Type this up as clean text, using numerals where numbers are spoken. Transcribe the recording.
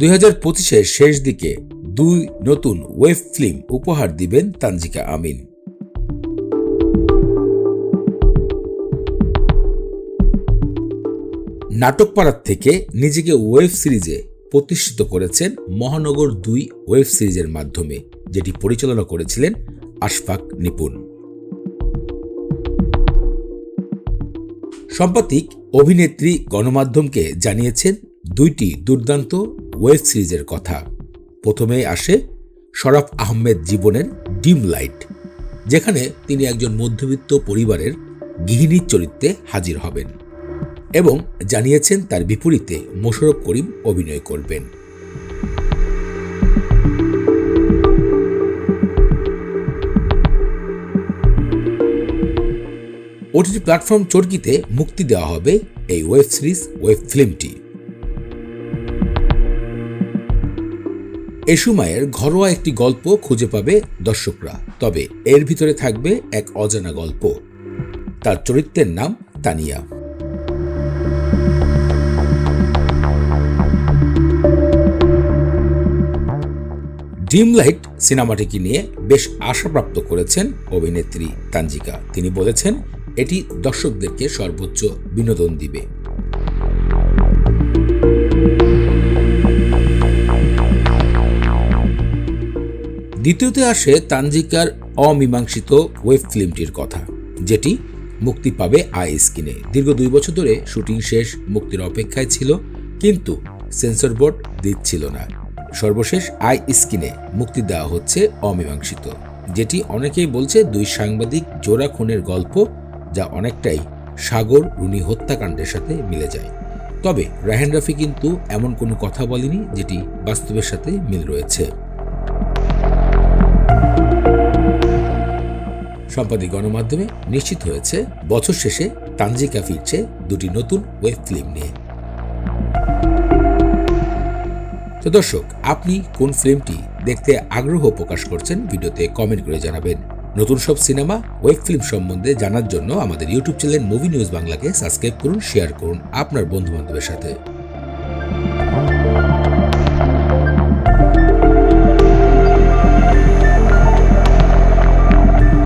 2025-এর শেষ দিকে 2 নতুন ওয়েব ফিল্ম উপহার দিবেন তানজিকা আমিন। নাটকপাড়ার থেকে নিজেকে ওয়েব সিরিজে প্রতিষ্ঠিত করেছেন মহানগর 2 ওয়েব সিরিজের মাধ্যমে, যেটি পরিচালনা করেছিলেন আশফাক নিপুণ। সাম্প্রতিক অভিনেত্রী গণমাধ্যমকে জানিয়েছেন 2টি দুর্দান্ত ওয়েব সিরিজের কথা। প্রথমেই আসে শরাফ আহমেদ জীবনের ডিম লাইট, যেখানে তিনি একজন মধ্যবিত্ত পরিবারের গৃহিণীর চরিত্রে হাজির হবেন এবং জানিয়েছেন তার বিপরীতে মোশাররফ করিম অভিনয় করবেন। ওটিটি প্ল্যাটফর্ম চরকিতে মুক্তি দেওয়া হবে এই ওয়েব সিরিজ ওয়েব ফিল্মটি। এ সময়ের ঘরোয়া একটি গল্প খুঁজে পাবে দর্শকরা, তবে এর ভিতরে থাকবে এক অজানা গল্প। তার চরিত্রের নাম তানিয়া। ডিম লাইট সিনেমাটিকে নিয়ে বেশ আশাপ্রাপ্ত করেছেন অভিনেত্রী তানজিকা। তিনি বলেছেন, এটি দর্শকদেরকে সর্বোচ্চ বিনোদন দিবে। দ্বিতীয়তে আসে তানজিকার অমীমাংসিত ওয়েব ফিল্মটির কথা, যেটি মুক্তি পাবে আই স্ক্রিনে। দীর্ঘ 2 বছর ধরে শুটিং শেষ, মুক্তির অপেক্ষায় ছিল, কিন্তু সেন্সর বোর্ড দিচ্ছিল না। সর্বশেষ আই স্ক্রিনে মুক্তি দেওয়া হচ্ছে অমীমাংসিত, যেটি অনেকেই বলছে 2 সাংবাদিক জোড়া খুনের গল্প, যা অনেকটাই সাগর রুনি হত্যাকাণ্ডের সাথে মিলে যায়। তবে রায়হান রাফি কিন্তু এমন কোনো কথা বলেনি যেটি বাস্তবের সাথে মিল রয়েছে। সাম্প্রতিক গণমাধ্যমে নিশ্চিত হয়েছে বছর শেষে তানজিকা ফিরছে 2টি নতুন ওয়েব ফিল্ম নিয়ে। তো দর্শক, আপনি কোন ফিল্মটি দেখতে আগ্রহ প্রকাশ করছেন ভিডিওতে কমেন্ট করে জানাবেন। নতুন সব সিনেমা ওয়েব ফিল্ম সম্বন্ধে জানার জন্য আমাদের ইউটিউব চ্যানেল মুভি নিউজ বাংলাকে সাবস্ক্রাইব করুন, শেয়ার করুন আপনার বন্ধু বান্ধবের সাথে।